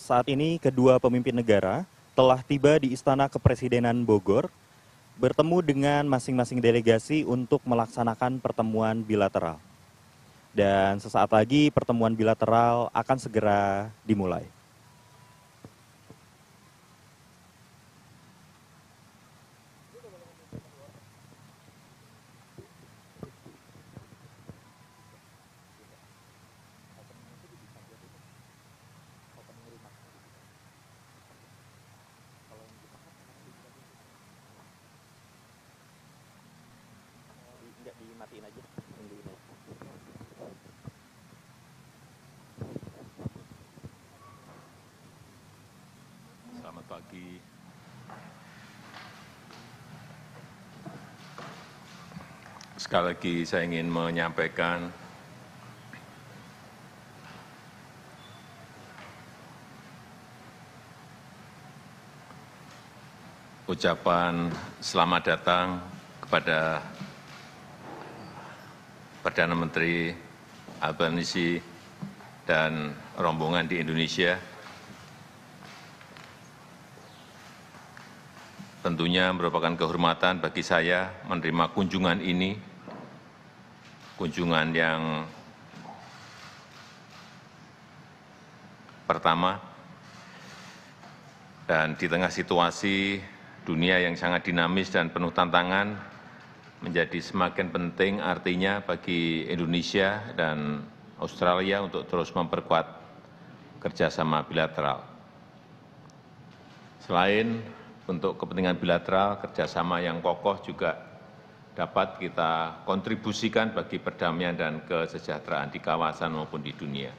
Saat ini kedua pemimpin negara telah tiba di Istana Kepresidenan Bogor bertemu dengan masing-masing delegasi untuk melaksanakan pertemuan bilateral. Dan sesaat lagi pertemuan bilateral akan segera dimulai. Dimatiin aja. Selamat pagi. Sekali lagi saya ingin menyampaikan ucapan selamat datang kepada Perdana Menteri Albanisi dan rombongan di Indonesia. Tentunya merupakan kehormatan bagi saya menerima kunjungan ini, kunjungan yang pertama, dan di tengah situasi dunia yang sangat dinamis dan penuh tantangan, menjadi semakin penting artinya bagi Indonesia dan Australia untuk terus memperkuat kerjasama bilateral. Selain untuk kepentingan bilateral, kerjasama yang kokoh juga dapat kita kontribusikan bagi perdamaian dan kesejahteraan di kawasan maupun di dunia.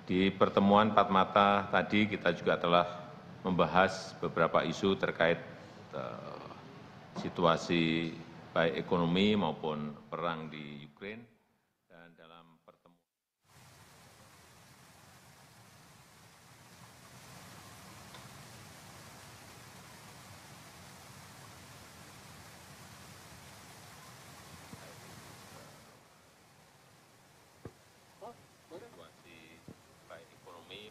Di pertemuan empat mata tadi kita juga telah membahas beberapa isu terkait situasi baik ekonomi maupun perang di Ukraina, dan dalam pertemuan situasi baik ekonomi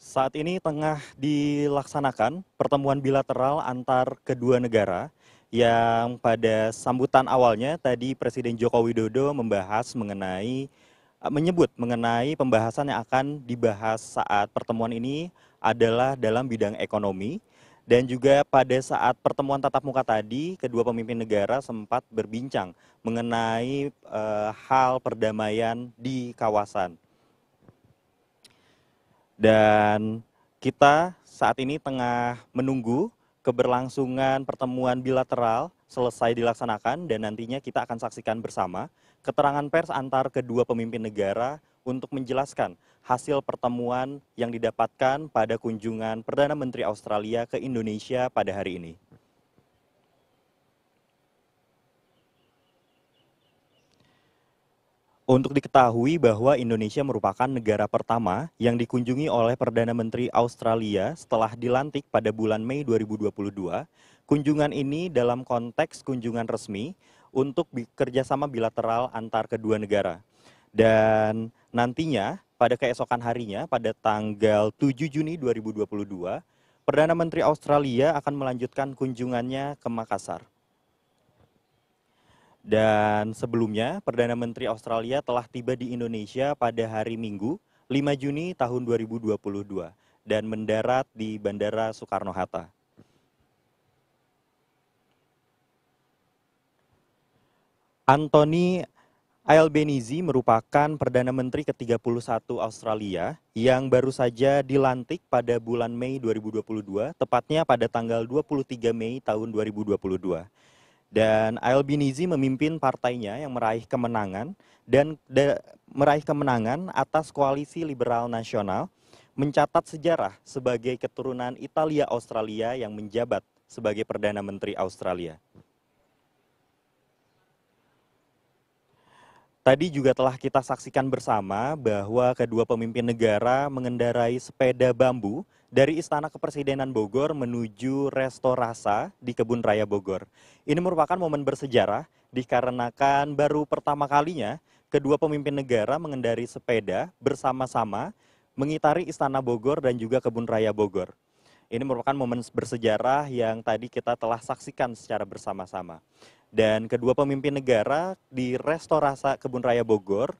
Saat ini tengah dilaksanakan pertemuan bilateral antar kedua negara yang pada sambutan awalnya tadi Presiden Joko Widodo menyebut mengenai pembahasan yang akan dibahas saat pertemuan ini adalah dalam bidang ekonomi, dan juga pada saat pertemuan tatap muka tadi kedua pemimpin negara sempat berbincang mengenai hal perdamaian di kawasan. Dan kita saat ini tengah menunggu keberlangsungan pertemuan bilateral selesai dilaksanakan, dan nantinya kita akan saksikan bersama keterangan pers antar kedua pemimpin negara untuk menjelaskan hasil pertemuan yang didapatkan pada kunjungan Perdana Menteri Australia ke Indonesia pada hari ini. Untuk diketahui bahwa Indonesia merupakan negara pertama yang dikunjungi oleh Perdana Menteri Australia setelah dilantik pada bulan Mei 2022. Kunjungan ini dalam konteks kunjungan resmi untuk kerjasama bilateral antar kedua negara. Dan nantinya pada keesokan harinya pada tanggal 7 Juni 2022, Perdana Menteri Australia akan melanjutkan kunjungannya ke Makassar. Dan sebelumnya, Perdana Menteri Australia telah tiba di Indonesia pada hari Minggu, 5 Juni tahun 2022, dan mendarat di Bandara Soekarno-Hatta. Anthony Albanese merupakan Perdana Menteri ke-31 Australia yang baru saja dilantik pada bulan Mei 2022, tepatnya pada tanggal 23 Mei tahun 2022. Dan Albanese memimpin partainya yang meraih kemenangan atas Koalisi Liberal Nasional, mencatat sejarah sebagai keturunan Italia Australia yang menjabat sebagai Perdana Menteri Australia. Tadi juga telah kita saksikan bersama bahwa kedua pemimpin negara mengendarai sepeda bambu dari Istana Kepresidenan Bogor menuju Resto Rasa di Kebun Raya Bogor. Ini merupakan momen bersejarah dikarenakan baru pertama kalinya kedua pemimpin negara mengendarai sepeda bersama-sama mengitari Istana Bogor dan juga Kebun Raya Bogor. Ini merupakan momen bersejarah yang tadi kita telah saksikan secara bersama-sama. Dan kedua pemimpin negara di Resto Rasa Kebun Raya Bogor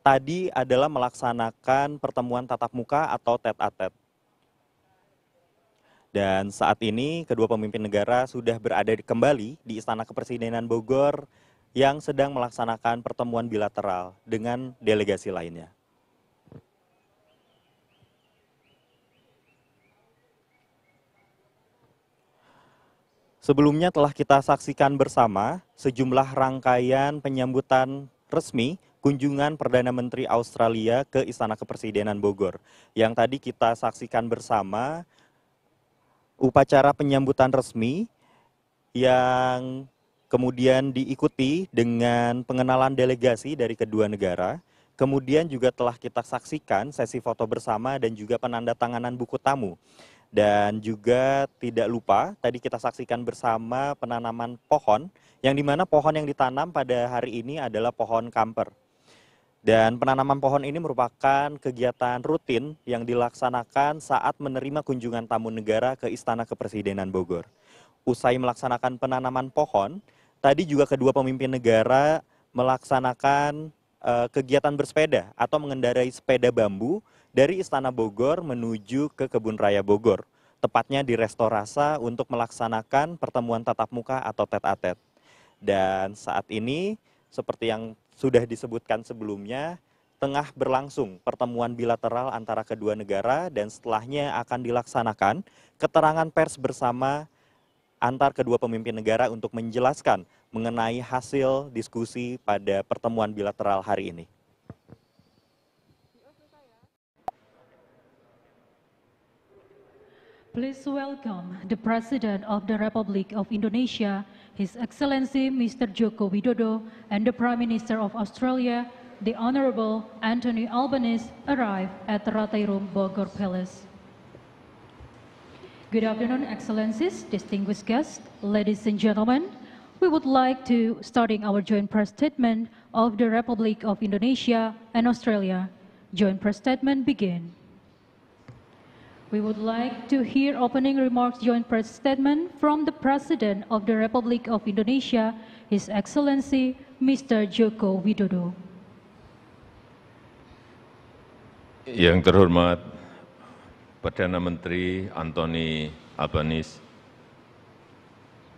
tadi adalah melaksanakan pertemuan tatap muka atau tete-a-tete. Dan saat ini kedua pemimpin negara sudah berada kembali di Istana Kepresidenan Bogor yang sedang melaksanakan pertemuan bilateral dengan delegasi lainnya. Sebelumnya telah kita saksikan bersama sejumlah rangkaian penyambutan resmi kunjungan Perdana Menteri Australia ke Istana Kepresidenan Bogor. Yang tadi kita saksikan bersama upacara penyambutan resmi yang kemudian diikuti dengan pengenalan delegasi dari kedua negara. Kemudian juga telah kita saksikan sesi foto bersama dan juga penandatanganan buku tamu. Dan juga tidak lupa tadi kita saksikan bersama penanaman pohon, yang dimana pohon yang ditanam pada hari ini adalah pohon kamper. Dan penanaman pohon ini merupakan kegiatan rutin yang dilaksanakan saat menerima kunjungan tamu negara ke Istana Kepresidenan Bogor. Usai melaksanakan penanaman pohon, tadi juga kedua pemimpin negara melaksanakan kegiatan bersepeda atau mengendarai sepeda bambu dari Istana Bogor menuju ke Kebun Raya Bogor, tepatnya di Resto Rasa untuk melaksanakan pertemuan tatap muka atau tete-a-tete. Dan saat ini, seperti yang sudah disebutkan sebelumnya, tengah berlangsung pertemuan bilateral antara kedua negara dan setelahnya akan dilaksanakan keterangan pers bersama antar kedua pemimpin negara untuk menjelaskan mengenai hasil diskusi pada pertemuan bilateral hari ini. Please welcome the President of the Republic of Indonesia, His Excellency Mr. Joko Widodo, and the Prime Minister of Australia, the Honorable Anthony Albanese, arrive at the Ratai Room, Bogor Palace. Good afternoon, Excellencies, distinguished guests, ladies and gentlemen. We would like to starting our joint press statement of the Republic of Indonesia and Australia. Joint press statement begin. We would like to hear opening remarks joint press statement from the President of the Republic of Indonesia, His Excellency Mr. Joko Widodo. Yang terhormat Perdana Menteri Anthony Albanese,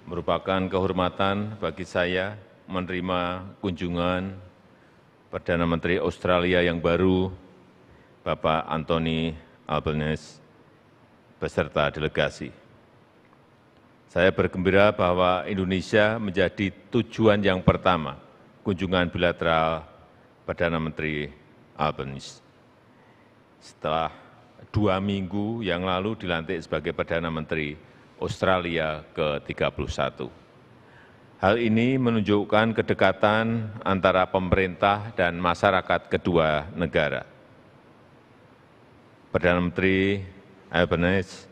merupakan kehormatan bagi saya menerima kunjungan Perdana Menteri Australia yang baru, Bapak Anthony Albanese, beserta delegasi. Saya bergembira bahwa Indonesia menjadi tujuan yang pertama kunjungan bilateral Perdana Menteri Albanese. Setelah 2 minggu yang lalu dilantik sebagai Perdana Menteri Australia ke-31. Hal ini menunjukkan kedekatan antara pemerintah dan masyarakat kedua negara. Perdana Menteri Albanese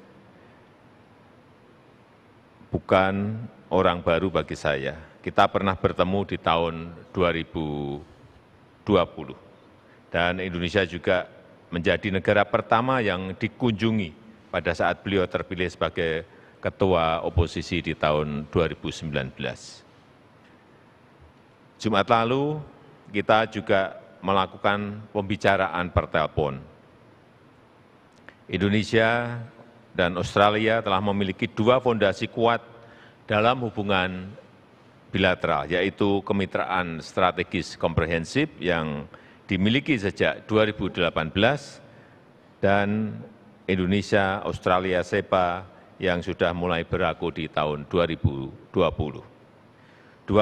bukan orang baru bagi saya. Kita pernah bertemu di tahun 2020. Dan Indonesia juga menjadi negara pertama yang dikunjungi pada saat beliau terpilih sebagai ketua oposisi di tahun 2019. Jumat lalu kita juga melakukan pembicaraan per telepon. Indonesia dan Australia telah memiliki 2 fondasi kuat dalam hubungan bilateral, yaitu kemitraan strategis komprehensif yang dimiliki sejak 2018 dan Indonesia-Australia SEPA yang sudah mulai berlaku di tahun 2020. 2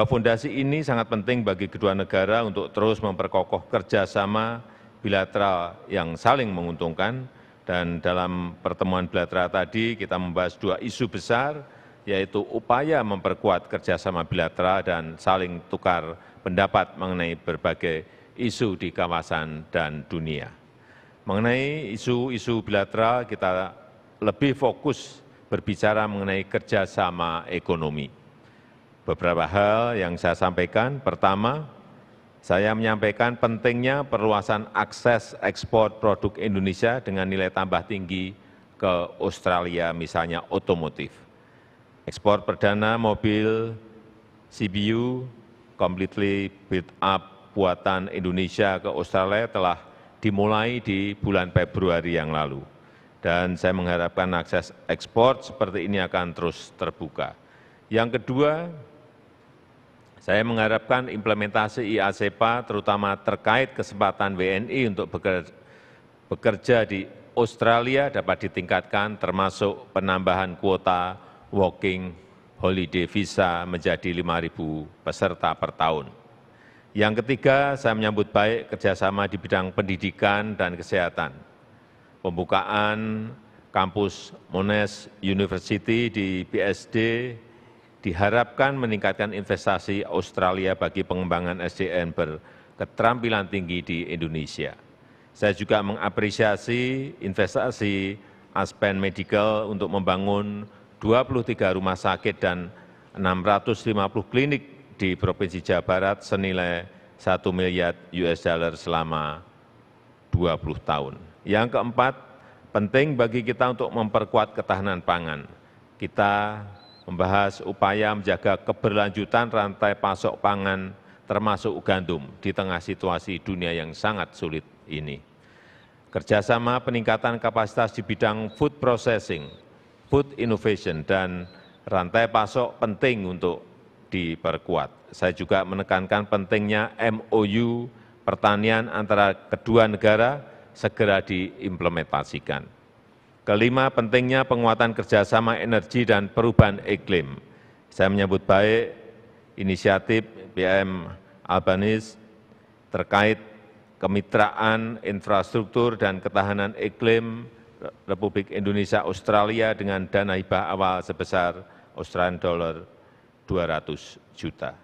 fondasi ini sangat penting bagi kedua negara untuk terus memperkokoh kerjasama bilateral yang saling menguntungkan. Dan dalam pertemuan bilateral tadi kita membahas 2 isu besar, yaitu upaya memperkuat kerjasama bilateral dan saling tukar pendapat mengenai berbagai isu di kawasan dan dunia. Mengenai isu-isu bilateral, kita lebih fokus berbicara mengenai kerjasama ekonomi. Beberapa hal yang saya sampaikan, pertama, saya menyampaikan pentingnya perluasan akses ekspor produk Indonesia dengan nilai tambah tinggi ke Australia, misalnya otomotif. Ekspor perdana mobil CBU completely built up buatan Indonesia ke Australia telah dimulai di bulan Februari yang lalu. Dan saya mengharapkan akses ekspor seperti ini akan terus terbuka. Yang kedua, saya mengharapkan implementasi IASEPA terutama terkait kesempatan WNI untuk bekerja di Australia dapat ditingkatkan termasuk penambahan kuota working holiday visa menjadi 5.000 peserta per tahun. Yang ketiga, saya menyambut baik kerjasama di bidang pendidikan dan kesehatan. Pembukaan kampus Monash University di BSD diharapkan meningkatkan investasi Australia bagi pengembangan SDM berketerampilan tinggi di Indonesia. Saya juga mengapresiasi investasi Aspen Medical untuk membangun 23 rumah sakit dan 650 klinik di Provinsi Jawa Barat senilai $1 miliar selama 20 tahun. Yang keempat, penting bagi kita untuk memperkuat ketahanan pangan. Kita membahas upaya menjaga keberlanjutan rantai pasok pangan termasuk gandum di tengah situasi dunia yang sangat sulit ini. Kerjasama peningkatan kapasitas di bidang food processing, food innovation, dan rantai pasok penting untuk diperkuat. Saya juga menekankan pentingnya MOU pertanian antara kedua negara segera diimplementasikan. Kelima, pentingnya penguatan kerjasama energi dan perubahan iklim. Saya menyambut baik inisiatif PM Albanese terkait kemitraan infrastruktur dan ketahanan iklim Republik Indonesia Australia dengan dana hibah awal sebesar $200 juta.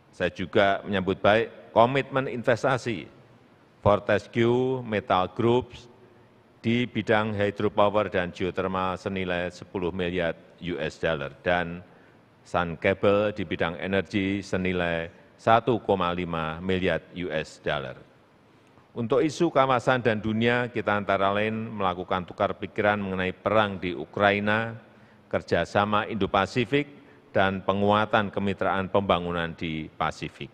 Saya juga menyambut baik komitmen investasi Fortescue Metal Group di bidang hydropower dan geothermal senilai $10 miliar dan Sun Cable di bidang energi senilai $1,5 miliar. Untuk isu kawasan dan dunia, kita antara lain melakukan tukar pikiran mengenai perang di Ukraina, kerjasama Indo-Pasifik, dan penguatan kemitraan pembangunan di Pasifik.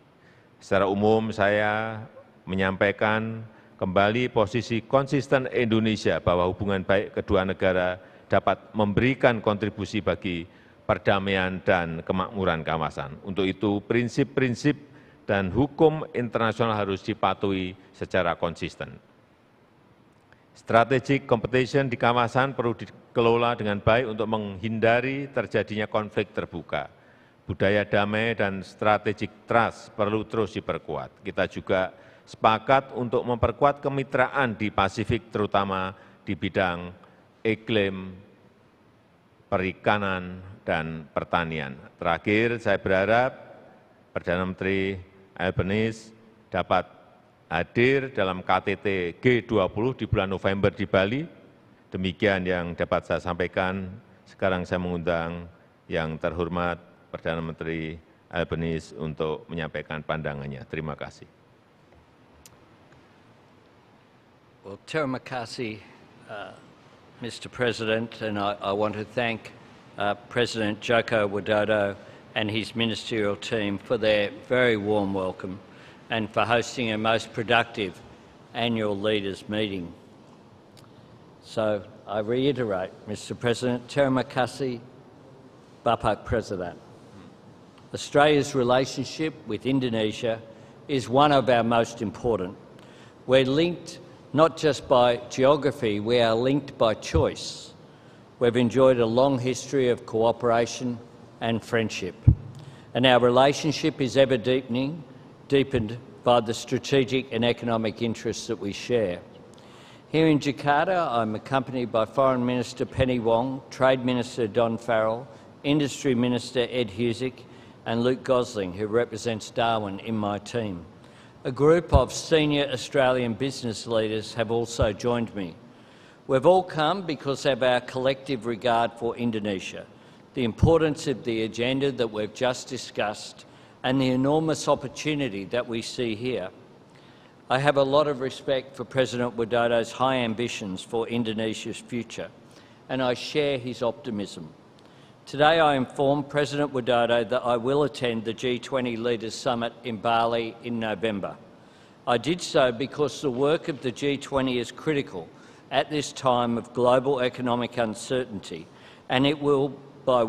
Secara umum, saya menyampaikan kembali posisi konsisten Indonesia bahwa hubungan baik kedua negara dapat memberikan kontribusi bagi perdamaian dan kemakmuran kawasan. Untuk itu, prinsip-prinsip dan hukum internasional harus dipatuhi secara konsisten. Strategic competition di kawasan perlu dikelola dengan baik untuk menghindari terjadinya konflik terbuka. Budaya damai dan strategic trust perlu terus diperkuat. Kita juga sepakat untuk memperkuat kemitraan di Pasifik, terutama di bidang iklim, perikanan, dan pertanian. Terakhir, saya berharap Perdana Menteri Albanese dapat hadir dalam KTT G20 di bulan November di Bali. Demikian yang dapat saya sampaikan. Sekarang saya mengundang yang terhormat Perdana Menteri Albanese untuk menyampaikan pandangannya. Terima kasih. Well, terima kasih, Mr. President, and I want to thank President Joko Widodo and his ministerial team for their very warm welcome and for hosting a most productive annual leaders meeting. So I reiterate, Mr. President, terima kasih, Bapak Presiden. Australia's relationship with Indonesia is one of our most important. We're linked not just by geography, we are linked by choice. We've enjoyed a long history of cooperation and friendship, and our relationship is ever deepened by the strategic and economic interests that we share. Here in Jakarta, I'm accompanied by Foreign Minister Penny Wong, Trade Minister Don Farrell, Industry Minister Ed Husic, and Luke Gosling, who represents Darwin in my team. A group of senior Australian business leaders have also joined me. We've all come because of our collective regard for Indonesia, the importance of the agenda that we've just discussed, and the enormous opportunity that we see here. I have a lot of respect for President Widodo's high ambitions for Indonesia's future, and I share his optimism. Today I informed President Widodo that I will attend the G20 Leaders Summit in Bali in November. I did so because the work of the G20 is critical at this time of global economic uncertainty, and it will be by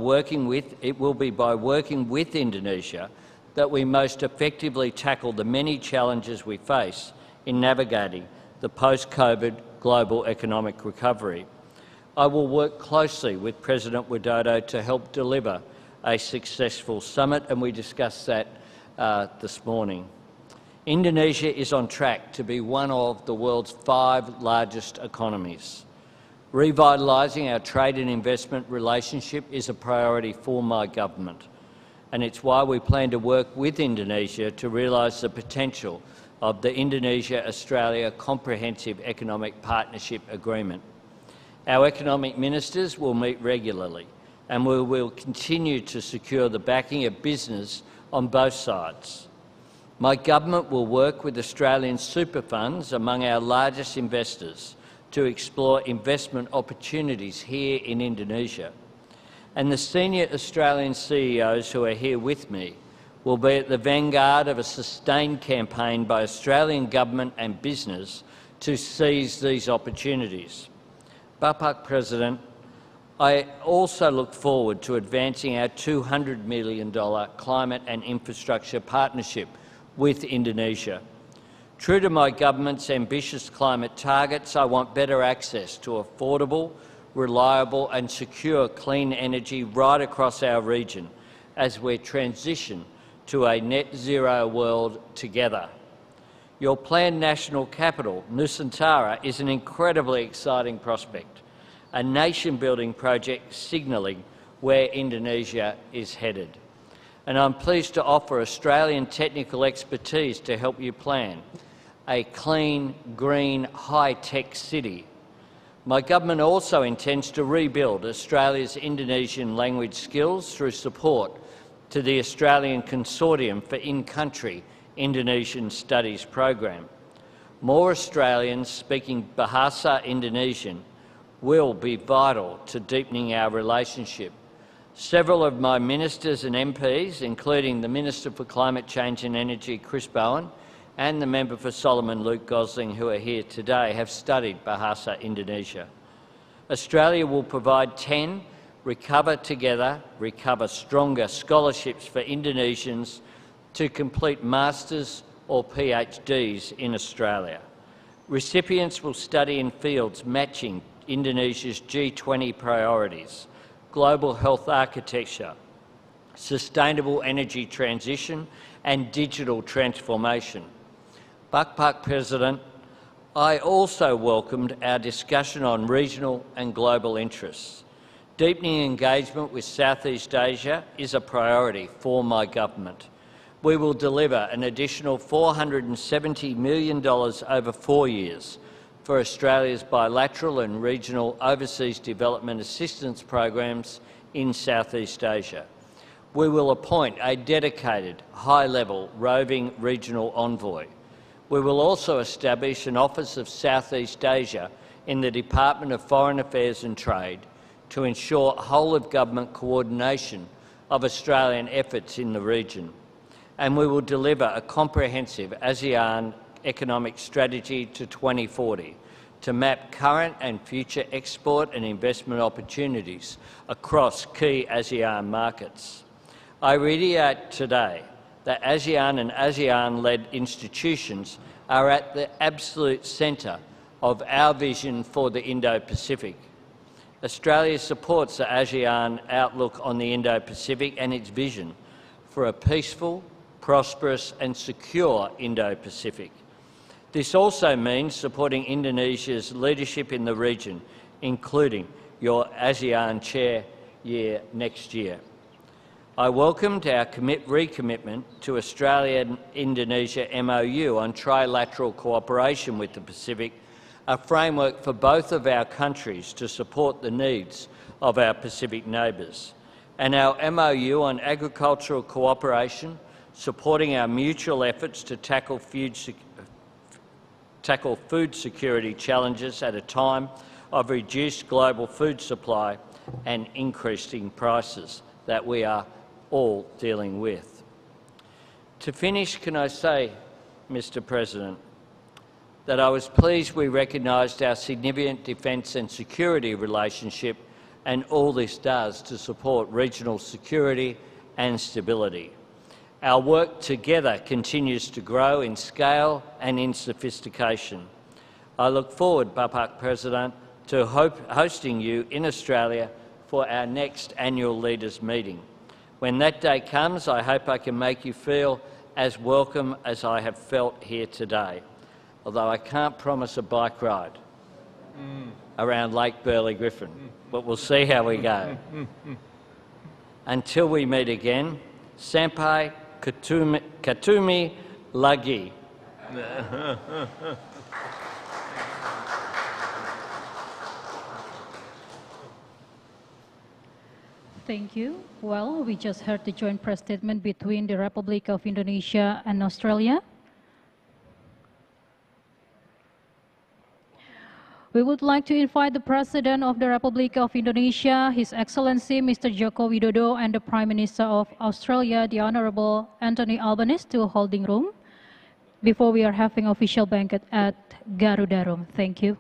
working with Indonesia that we most effectively tackle the many challenges we face in navigating the post-COVID global economic recovery. I will work closely with President Widodo to help deliver a successful summit, and we discussed that this morning. Indonesia is on track to be one of the world's 5 largest economies. Revitalising our trade and investment relationship is a priority for my government, and it's why we plan to work with Indonesia to realise the potential of the Indonesia-Australia Comprehensive Economic Partnership Agreement. Our economic ministers will meet regularly, and we will continue to secure the backing of business on both sides. My government will work with Australian super funds, among our largest investors, to explore investment opportunities here in Indonesia. And the senior Australian CEOs who are here with me will be at the vanguard of a sustained campaign by Australian government and business to seize these opportunities. Bapak President, I also look forward to advancing our $200 million climate and infrastructure partnership with Indonesia. True to my government's ambitious climate targets, I want better access to affordable, reliable and secure clean energy right across our region as we transition to a net zero world together. Your planned national capital, Nusantara, is an incredibly exciting prospect, a nation-building project signalling where Indonesia is headed. And I'm pleased to offer Australian technical expertise to help you plan a clean, green, high-tech city. My government also intends to rebuild Australia's Indonesian language skills through support to the Australian Consortium for In-Country Indonesian Studies program. More Australians speaking Bahasa Indonesian will be vital to deepening our relationship. Several of my ministers and MPs, including the Minister for Climate Change and Energy, Chris Bowen, and the Member for Solomon, Luke Gosling, who are here today, have studied Bahasa Indonesia. Australia will provide 10 Recover Together, Recover Stronger scholarships for Indonesians to complete Masters or PhDs in Australia. Recipients will study in fields matching Indonesia's G20 priorities: global health architecture, sustainable energy transition and digital transformation. Bapak President, I also welcomed our discussion on regional and global interests. Deepening engagement with Southeast Asia is a priority for my government. We will deliver an additional $470 million over 4 years for Australia's bilateral and regional overseas development assistance programs in Southeast Asia. We will appoint a dedicated, high-level roving regional envoy. We will also establish an Office of Southeast Asia in the Department of Foreign Affairs and Trade to ensure whole-of-government coordination of Australian efforts in the region. And we will deliver a comprehensive ASEAN economic strategy to 2040 to map current and future export and investment opportunities across key ASEAN markets. I reiterate today that ASEAN and ASEAN-led institutions are at the absolute centre of our vision for the Indo-Pacific. Australia supports the ASEAN outlook on the Indo-Pacific and its vision for a peaceful, prosperous and secure Indo-Pacific. This also means supporting Indonesia's leadership in the region, including your ASEAN Chair, year next year. I welcomed our recommitment to Australia-Indonesia MOU on trilateral cooperation with the Pacific, a framework for both of our countries to support the needs of our Pacific neighbours, and our MOU on agricultural cooperation, supporting our mutual efforts to tackle food security challenges at a time of reduced global food supply and increasing prices that we are all dealing with. To finish, can I say, Mr. President, that I was pleased we recognised our significant defence and security relationship and all this does to support regional security and stability. Our work together continues to grow in scale and in sophistication. I look forward, Bapak President, to hosting you in Australia for our next annual leaders meeting. When that day comes, I hope I can make you feel as welcome as I have felt here today, although I can't promise a bike ride around Lake Burley Griffin, but we'll see how we go. Until we meet again, Sampai Ketemu Lagi. Thank you. Well, we just heard the joint press statement between the Republic of Indonesia and Australia. We would like to invite the President of the Republic of Indonesia, His Excellency Mr. Joko Widodo, and the Prime Minister of Australia, the Honorable Anthony Albanese, to holding room before we are having official banquet at Garuda Room. Thank you.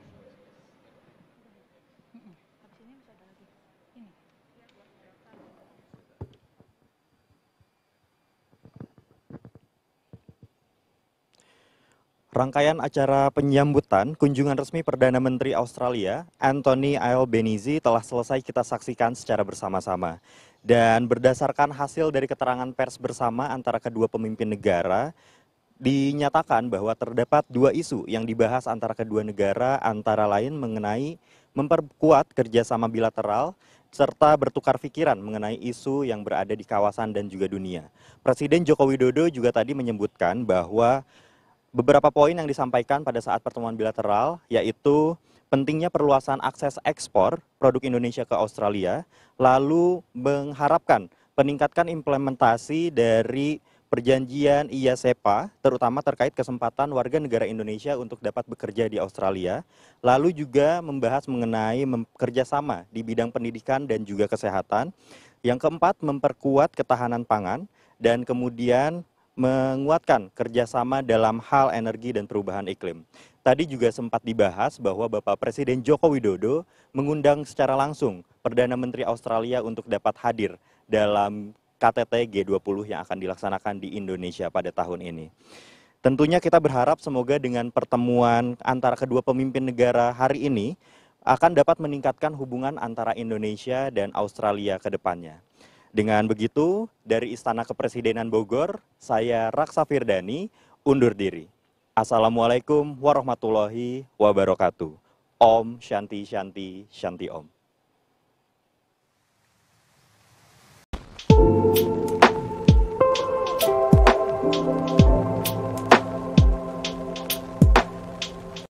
Rangkaian acara penyambutan kunjungan resmi Perdana Menteri Australia, Anthony Albanese, telah selesai kita saksikan secara bersama-sama. Dan berdasarkan hasil dari keterangan pers bersama antara kedua pemimpin negara, dinyatakan bahwa terdapat dua isu yang dibahas antara kedua negara, antara lain mengenai memperkuat kerjasama bilateral, serta bertukar pikiran mengenai isu yang berada di kawasan dan juga dunia. Presiden Joko Widodo juga tadi menyebutkan bahwa beberapa poin yang disampaikan pada saat pertemuan bilateral, yaitu pentingnya perluasan akses ekspor produk Indonesia ke Australia, lalu mengharapkan peningkatkan implementasi dari perjanjian IASEPA, terutama terkait kesempatan warga negara Indonesia untuk dapat bekerja di Australia, lalu juga membahas mengenai kerjasama di bidang pendidikan dan juga kesehatan. Yang keempat, memperkuat ketahanan pangan, dan kemudian menguatkan kerjasama dalam hal energi dan perubahan iklim. Tadi juga sempat dibahas bahwa Bapak Presiden Joko Widodo mengundang secara langsung Perdana Menteri Australia untuk dapat hadir dalam KTT G20 yang akan dilaksanakan di Indonesia pada tahun ini. Tentunya kita berharap semoga dengan pertemuan antara kedua pemimpin negara hari ini akan dapat meningkatkan hubungan antara Indonesia dan Australia ke depannya. Dengan begitu, dari Istana Kepresidenan Bogor, saya Raksa Firdani undur diri. Assalamualaikum warahmatullahi wabarakatuh. Om Shanti Shanti Shanti Om.